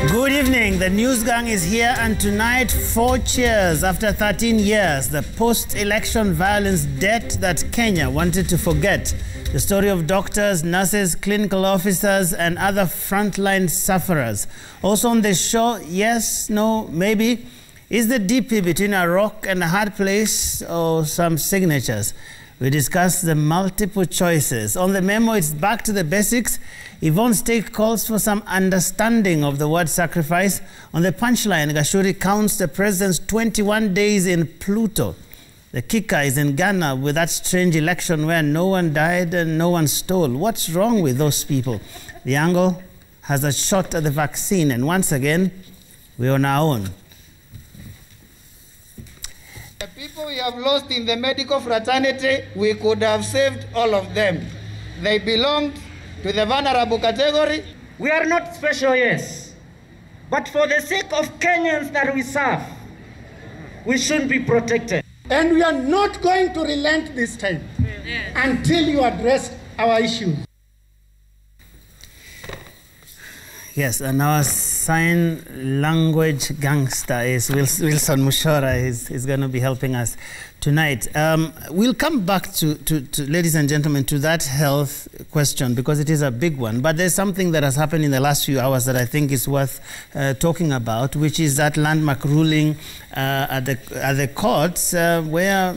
Good evening. The news gang is here, and tonight, 4 cheers after 13 years. The post-election violence debt that Kenya wanted to forget. The story of doctors, nurses, clinical officers, and other frontline sufferers. Also on the show, yes, no, maybe. Is the DP between a rock and a hard place, or some signatures? We discuss the multiple choices. On the memo, it's back to the basics. Yvonne's take calls for some understanding of the word sacrifice. On the punchline, Gashuri counts the president's 21 days in Pluto. The kicker is in Ghana with that strange election where no one died and no one stole. What's wrong with those people? The angle has a shot at the vaccine, and once again, we're on our own. The people we have lost in the medical fraternity, we could have saved all of them. They belonged to the vulnerable category. We are not special, yes, but for the sake of Kenyans that we serve, we should be protected. And we are not going to relent this time until you address our issues. Yes, and our sign language gangster is Wilson Mushora. He's going to be helping us tonight. We'll come back to, ladies and gentlemen, to that health question because it is a big one. But there's something that has happened in the last few hours that I think is worth talking about, which is that landmark ruling at the courts where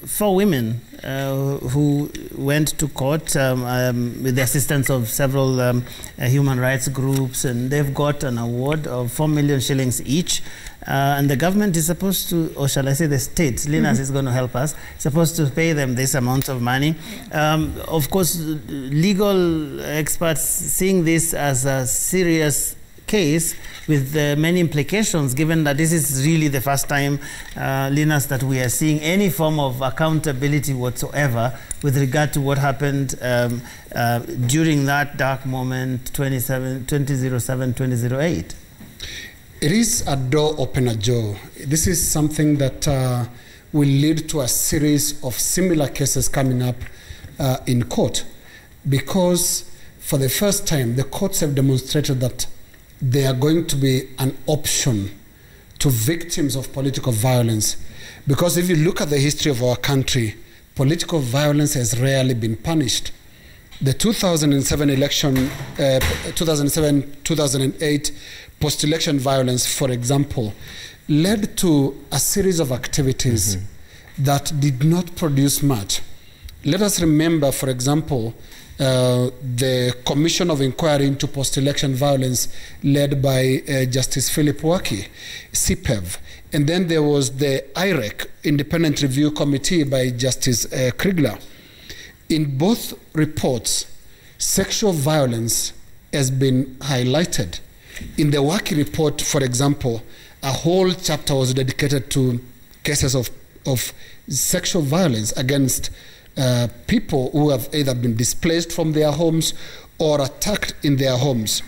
4 women who went to court with the assistance of several human rights groups, and they've got an award of 4 million shillings each. And the government is supposed to, or shall I say the state, Linus is going to help us, supposed to pay them this amount of money. Of course, legal experts seeing this as a serious case with many implications, given that this is really the first time, Linus, that we are seeing any form of accountability whatsoever with regard to what happened during that dark moment, 2007-2008. It is a door opener, Joe. This is something that will lead to a series of similar cases coming up in court, because for the first time, the courts have demonstrated that they are going to be an option to victims of political violence. Because if you look at the history of our country, political violence has rarely been punished. The 2007 election, 2007-2008 post-election violence, for example, led to a series of activities that did not produce much. Let us remember, for example, the Commission of Inquiry into Post-Election Violence led by Justice Philip Waki, PEV. And then there was the IREC, Independent Review Committee by Justice Kriegler. In both reports, sexual violence has been highlighted. In the Waki report, for example, a whole chapter was dedicated to cases of sexual violence against people who have either been displaced from their homes or attacked in their homes.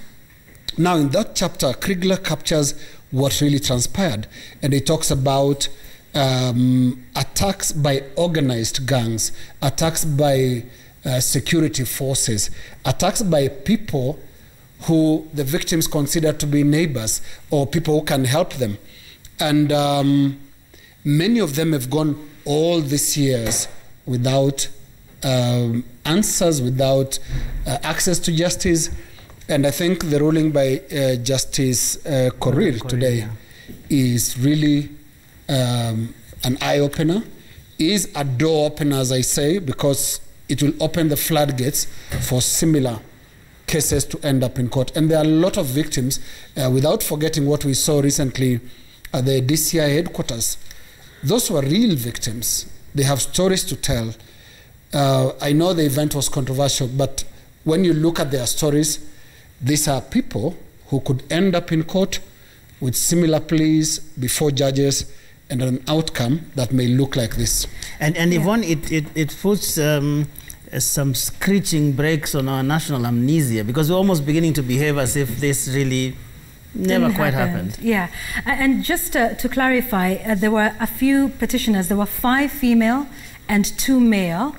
Now, in that chapter, Kriegler captures what really transpired, and he talks about attacks by organized gangs, attacks by security forces, attacks by people who the victims consider to be neighbors or people who can help them. And many of them have gone all these years without answers, without access to justice. And I think the ruling by Justice Korir today is really an eye-opener, is a door opener, as I say, because it will open the floodgates for similar cases to end up in court. And there are a lot of victims, without forgetting what we saw recently at the DCI headquarters. Those were real victims. They have stories to tell. I know the event was controversial, but when you look at their stories, these are people who could end up in court with similar pleas before judges and an outcome that may look like this. And Yvonne, it puts some screeching brakes on our national amnesia, because we're almost beginning to behave as if this really never quite happened. Yeah, and just to clarify, there were a few petitioners. There were 5 female and 2 male.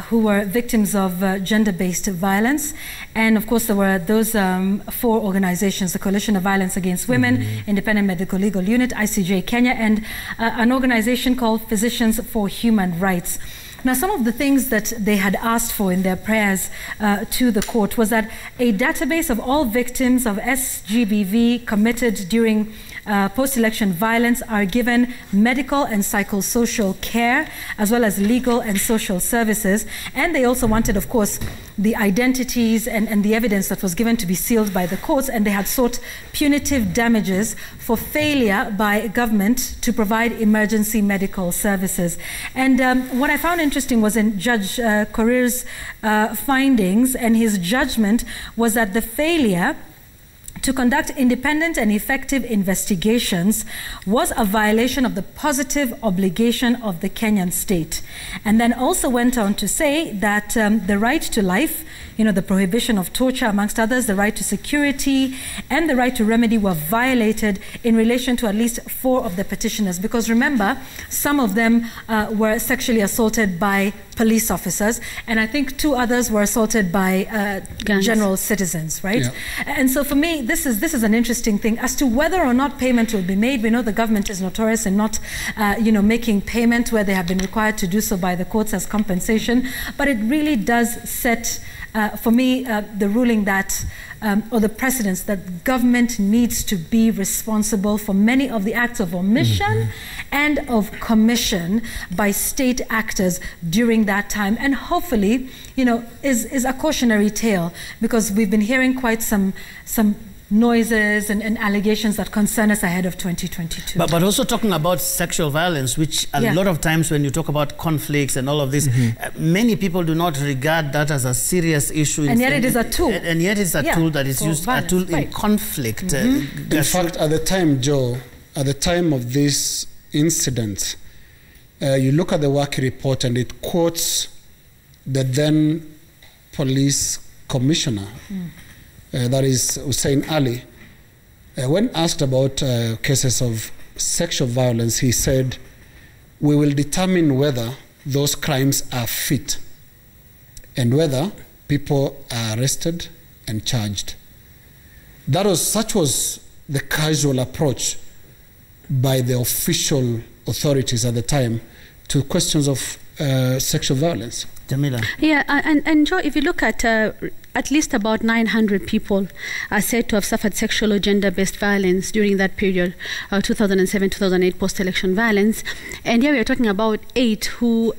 who were victims of gender-based violence. And of course, there were those 4 organizations, the Coalition of Violence Against Women, Independent Medical Legal Unit, ICJ Kenya, and an organization called Physicians for Human Rights. Now, some of the things that they had asked for in their prayers to the court was that a database of all victims of SGBV committed during post-election violence are given medical and psychosocial care, as well as legal and social services. And they also wanted, of course, the identities and the evidence that was given to be sealed by the courts, and they had sought punitive damages for failure by government to provide emergency medical services. And what I found interesting was in Judge Korir's findings, and his judgment was that the failure to conduct independent and effective investigations was a violation of the positive obligation of the Kenyan state. And then also went on to say that the right to life, the prohibition of torture, amongst others, the right to security, and the right to remedy were violated in relation to at least 4 of the petitioners. Because remember, some of them were sexually assaulted by police officers, and I think 2 others were assaulted by general citizens, right? Yeah. And so for me, this is an interesting thing. As to whether or not payment will be made, we know the government is notorious in not making payment where they have been required to do so by the courts as compensation, but it really does set for me, the ruling that, or the precedence that government needs to be responsible for many of the acts of omission and of commission by state actors during that time. And hopefully, is a cautionary tale, because we've been hearing quite some noises and allegations that concern us ahead of 2022. But also talking about sexual violence, which a lot of times when you talk about conflicts and all of this, many people do not regard that as a serious issue. And yet it is a tool. And yet it's a tool that is used, a tool in conflict. In fact, at the time, Joe, at the time of this incident, you look at the Waki report and it quotes the then police commissioner, that is Hussein Ali. When asked about cases of sexual violence, he said, "We will determine whether those crimes are fit and whether people are arrested and charged." Such was the casual approach by the official authorities at the time to questions of sexual violence. Jamila. Yeah, and Joe, if you look at least about 900 people are said to have suffered sexual or gender-based violence during that period, 2007-2008 post-election violence. And here we are talking about 8 who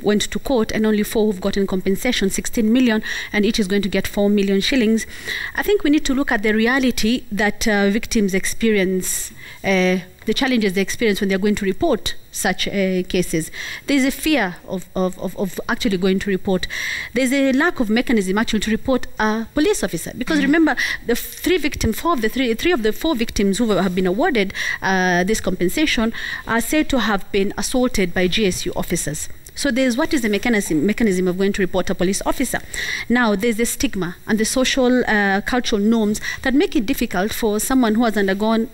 went to court and only 4 who've gotten compensation, 16 million, and each is going to get 4 million shillings. I think we need to look at the reality that victims experience, the challenges they experience when they're going to report such cases. There's a fear of actually going to report. There's a lack of mechanism actually to report a police officer, because remember, the 3 victims, 4 of the 4 victims who have been awarded this compensation are said to have been assaulted by GSU officers. So there's what is the mechanism of going to report a police officer. Now there's the stigma and the social cultural norms that make it difficult for someone who has undergone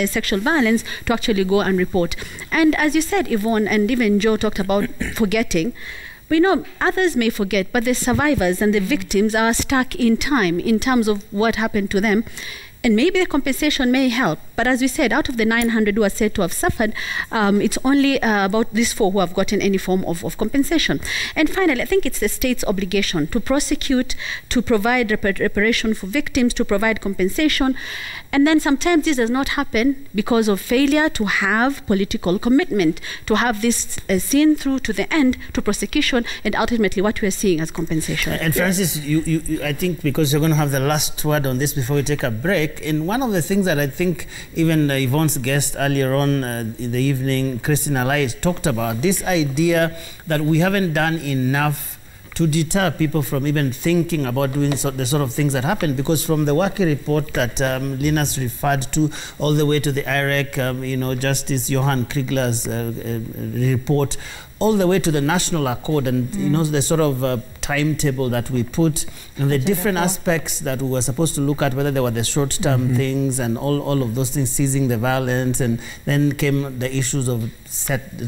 sexual violence to actually go and report. And as you said, Yvonne, and even Joe talked about forgetting, we know others may forget, but the survivors and the victims are stuck in time in terms of what happened to them. And maybe the compensation may help. But as we said, out of the 900 who are said to have suffered, it's only about these 4 who have gotten any form of compensation. And finally, I think it's the state's obligation to prosecute, to provide reparation for victims, to provide compensation. And then sometimes this does not happen because of failure to have political commitment, to have this seen through to the end, to prosecution, and ultimately what we are seeing as compensation. And Francis, you I think because you're going to have the last word on this before we take a break, in one of the things that I think even Yvonne's guest earlier on in the evening, Christina Lai, talked about, this idea that we haven't done enough to deter people from even thinking about doing the sort of things that happen. Because from the Waki report that Linus referred to, all the way to the IREC, Justice Johan Kriegler's report, all the way to the national accord, and you know, the sort of timetable that we put, and the different aspects that we were supposed to look at, whether they were the short-term things and all of those things, ceasing the violence, and then came the issues of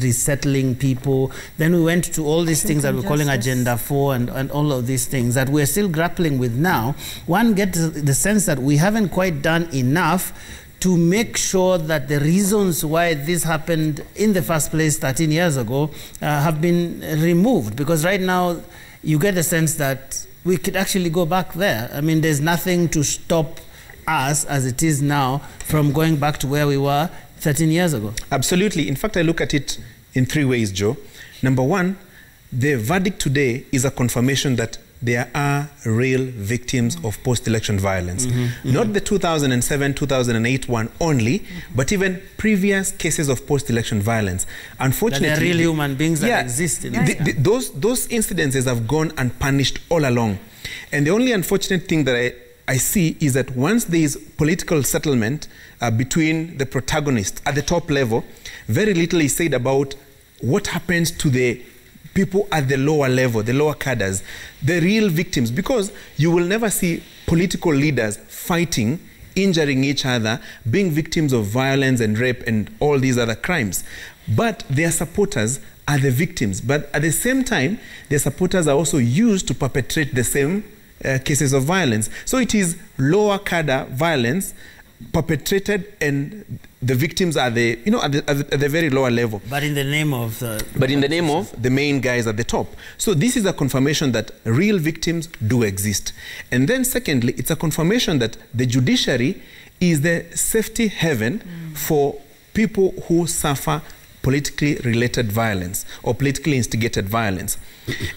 resettling people. Then we went to all these things that we're calling Agenda 4 and all of these things that we're still grappling with now. One gets the sense that we haven't quite done enough to make sure that the reasons why this happened in the first place 13 years ago have been removed. Because right now, you get the sense that we could actually go back there. I mean, there's nothing to stop us, as it is now, from going back to where we were 13 years ago. Absolutely. In fact, I look at it in 3 ways, Joe. Number one, the verdict today is a confirmation that there are real victims of post-election violence. Not the 2007, 2008 one only, but even previous cases of post-election violence. Unfortunately, that they're real human beings that exist in those incidences have gone unpunished all along. And the only unfortunate thing that I see is that once there is political settlement between the protagonists at the top level, very little is said about what happens to the people at the lower level, the lower cadres, the real victims, because you will never see political leaders fighting, injuring each other, being victims of violence and rape and all these other crimes. But their supporters are the victims. But at the same time, their supporters are also used to perpetrate the same cases of violence. So it is lower cadre violence perpetrated, and the victims are the, you know, at the very lower level. But in the name of the... But in the name of the main guys at the top. So this is a confirmation that real victims do exist. And then secondly, it's a confirmation that the judiciary is the safety haven for people who suffer politically related violence or politically instigated violence.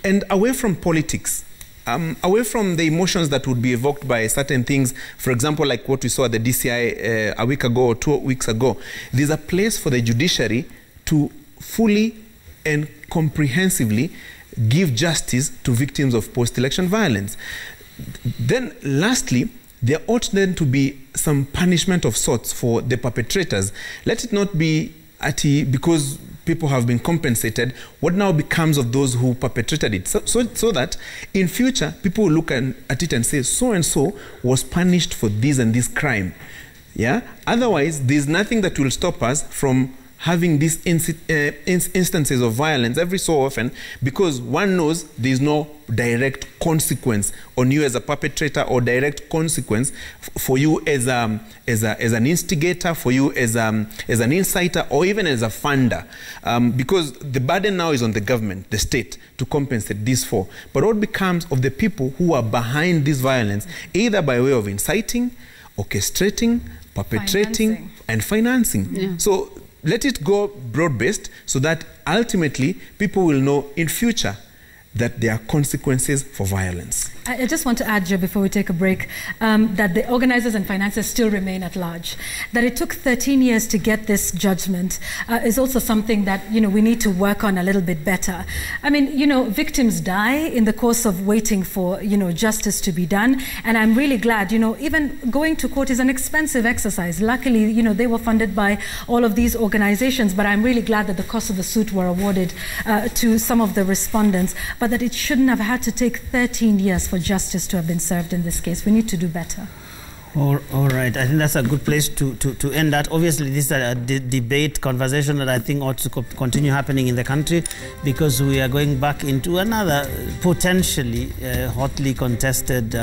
And away from politics, away from the emotions that would be evoked by certain things, for example, like what we saw at the DCI a week ago or 2 weeks ago, there's a place for the judiciary to fully and comprehensively give justice to victims of post-election violence. Then lastly, there ought then to be some punishment of sorts for the perpetrators. Let it not be because people have been compensated. What now becomes of those who perpetrated it? So that in future, people will look at it and say, so-and-so was punished for this and this crime. Yeah? Otherwise, there's nothing that will stop us from having these instances of violence every so often, because one knows there's no direct consequence on you as a perpetrator or direct consequence for you as an instigator, for you as an inciter, or even as a funder, because the burden now is on the government, the state, to compensate this for. But what becomes of the people who are behind this violence, either by way of inciting, orchestrating, perpetrating, and financing? Yeah. So let it go broad-based so that ultimately people will know in future that there are consequences for violence. I just want to add, Joe, before we take a break, that the organizers and financiers still remain at large. That it took 13 years to get this judgment is also something that, you know, we need to work on a little bit better. I mean, you know, victims die in the course of waiting for, you know, justice to be done. And I'm really glad, you know, even going to court is an expensive exercise. Luckily, you know, they were funded by all of these organizations, but I'm really glad that the costs of the suit were awarded to some of the respondents, but that it shouldn't have had to take 13 years for justice to have been served in this case. We need to do better. All right. I think that's a good place to end that. Obviously, this is a debate, conversation that I think ought to continue happening in the country, because we are going back into another potentially hotly contested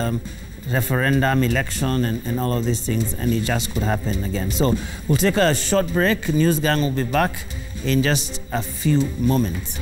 referendum, election, and all of these things, and it just could happen again. So we'll take a short break. News Gang will be back in just a few moments.